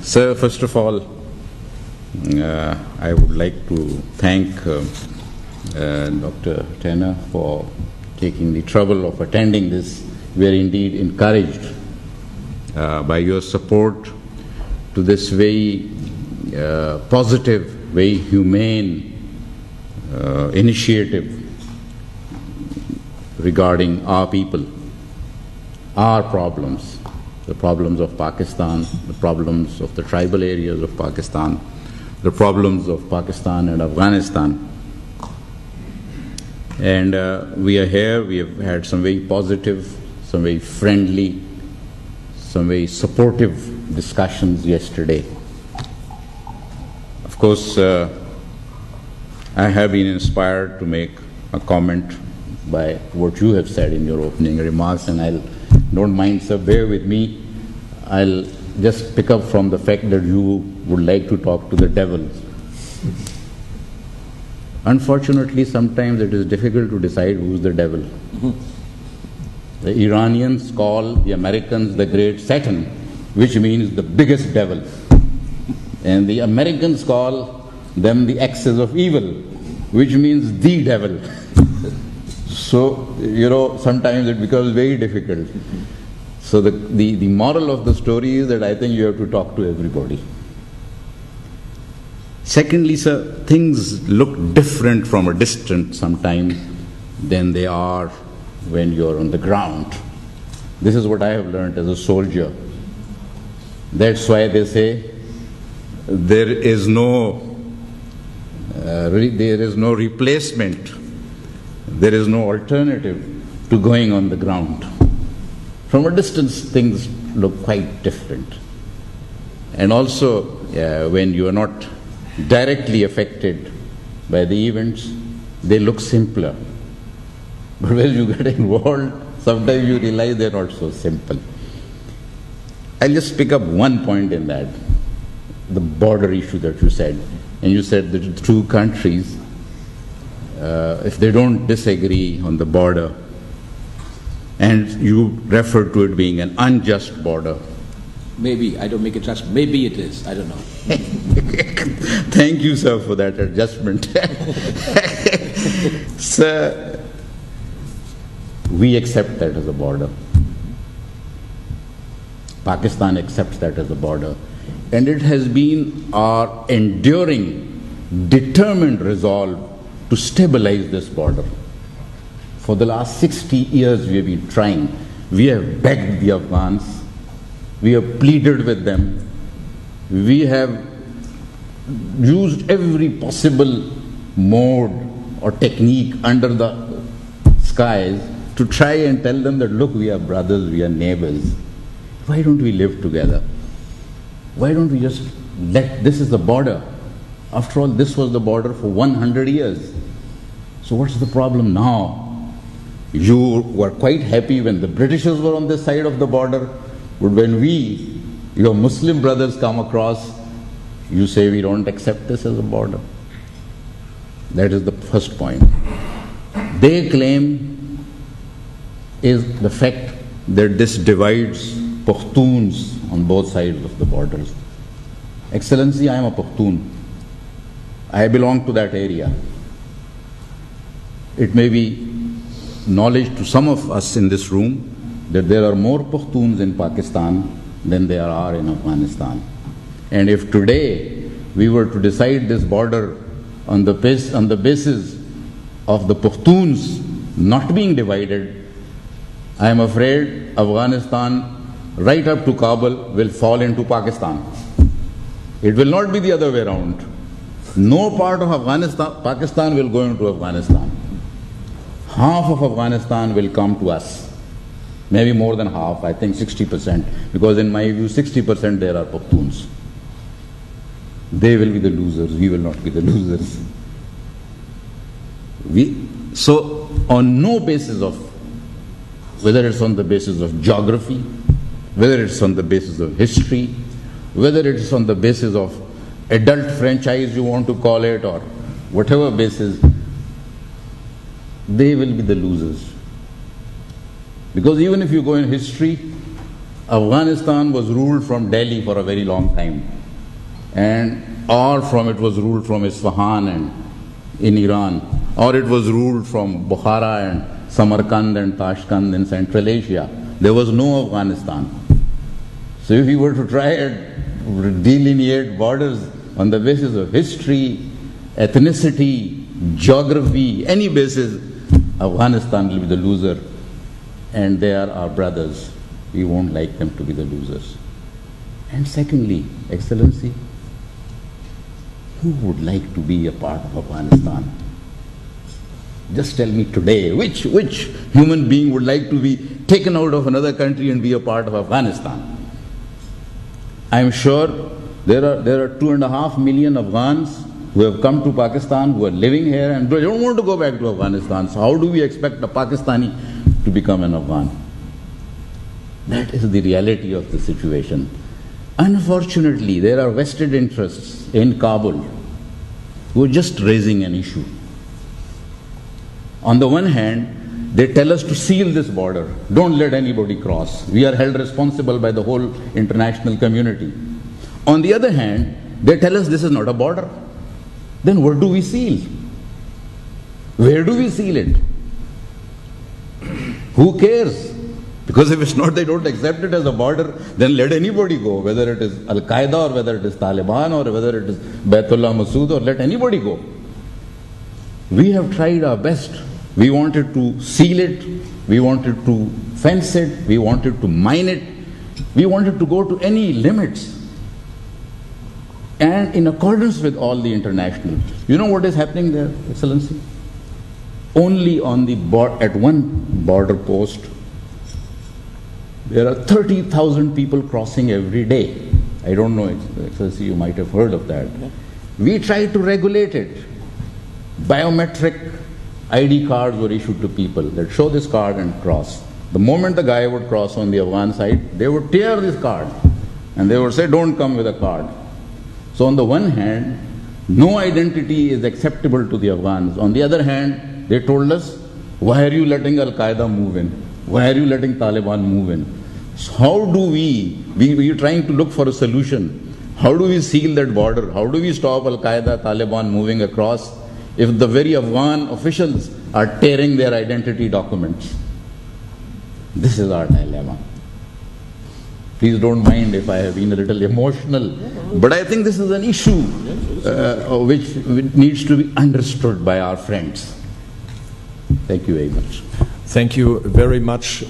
Sir, first of all, I would like to thank Dr. Tanner for taking the trouble of attending this. We are indeed encouraged by your support to this very positive, very humane initiative regarding our people, our problems, the problems of Pakistan, the problems of the tribal areas of Pakistan, the problems of Pakistan and Afghanistan. And we are here, we have had some very positive, some very friendly, some very supportive discussions yesterday. Of course, I have been inspired to make a comment by what you have said in your opening remarks, and don't mind, sir, bear with me. I'll just pick up from the fact that you would like to talk to the devil. Unfortunately, sometimes it is difficult to decide who's the devil. The Iranians call the Americans the great Satan, which means the biggest devil. And the Americans call them the axis of evil, which means the devil. So, sometimes it becomes very difficult. So the moral of the story is that I think you have to talk to everybody. Secondly, sir, things look different from a distance sometimes than they are when you're on the ground. This is what I have learned as a soldier. That's why they say there is no replacement, there is no alternative to going on the ground. From a distance, things look quite different. And also, when you are not directly affected by the events, they look simpler. But when you get involved, sometimes you realize they're not so simple. I'll just pick up one point in that, the border issue that you said. And you said that the two countries, if they don't disagree on the border, and you refer to it being an unjust border. Maybe, I don't make it just, maybe it is, I don't know. Thank you, sir, for that adjustment. Sir, we accept that as a border. Pakistan accepts that as a border. And it has been our enduring, determined resolve to stabilize this border. For the last 60 years we have been trying. We have begged the Afghans. We have pleaded with them. We have used every possible mode or technique under the skies to try and tell them that, look, we are brothers, we are neighbors. Why don't we live together? Why don't we just this is the border. After all, this was the border for 100 years. So what's the problem now? You were quite happy when the Britishers were on this side of the border, but when we, your Muslim brothers, come across, you say we don't accept this as a border. That is the first point. Their claim is the fact that this divides Pashtuns on both sides of the borders. Excellency, I am a Pashtun. I belong to that area. It may be knowledge to some of us in this room that there are more Pashtuns in Pakistan than there are in Afghanistan. And if today we were to decide this border on the basis of the Pashtuns not being divided, I am afraid Afghanistan right up to Kabul will fall into Pakistan. It will not be the other way around. No part of Pakistan will go into Afghanistan. Half of Afghanistan will come to us. Maybe more than half, I think 60%. Because in my view, 60% there are Pashtuns. They will be the losers, we will not be the losers. So, on no basis of, whether it's on the basis of geography, whether it's on the basis of history, whether it's on the basis of adult franchise you want to call it, or whatever basis, they will be the losers. Because even if you go in history, Afghanistan was ruled from Delhi for a very long time, or from it was ruled from Isfahan and in Iran, or it was ruled from Bukhara and Samarkand and Tashkent in Central Asia. There was no Afghanistan. So if you were to try and delineate borders on the basis of history, ethnicity, geography, any basis, Afghanistan will be the loser, and they are our brothers. We won't like them to be the losers. And secondly, Excellency, who would like to be a part of Afghanistan? Just tell me today, which human being would like to be taken out of another country and be a part of Afghanistan? I am sure there are 2.5 million Afghans who have come to Pakistan, who are living here, and they don't want to go back to Afghanistan. So how do we expect a Pakistani to become an Afghan? That is the reality of the situation. Unfortunately, there are vested interests in Kabul who are just raising an issue. On the one hand, they tell us to seal this border. Don't let anybody cross. We are held responsible by the whole international community. On the other hand, they tell us this is not a border. Then what do we seal? Where do we seal it? Who cares? Because if it's not, they don't accept it as a border, then let anybody go, whether it is Al-Qaeda or whether it is Taliban or whether it is Baitullah Masood, or let anybody go. We have tried our best. We wanted to seal it, we wanted to fence it, we wanted to mine it, we wanted to go to any limits. And in accordance with all the international. You know what is happening there, Excellency? Only on the at one border post, there are 30,000 people crossing every day. I don't know, Excellency, you might have heard of that. We tried to regulate it. Biometric ID cards were issued to people that show this card and cross. The moment the guy would cross on the Afghan side, they would tear this card and they would say, don't come with a card. So on the one hand, no identity is acceptable to the Afghans. On the other hand, they told us, why are you letting Al-Qaeda move in? Why are you letting Taliban move in? So how do we are trying to look for a solution. How do we seal that border? How do we stop Al-Qaeda, Taliban moving across if the very Afghan officials are tearing their identity documents? This is our dilemma. Please don't mind if I have been a little emotional, but I think this is an issue which needs to be understood by our friends. Thank you very much. Thank you very much.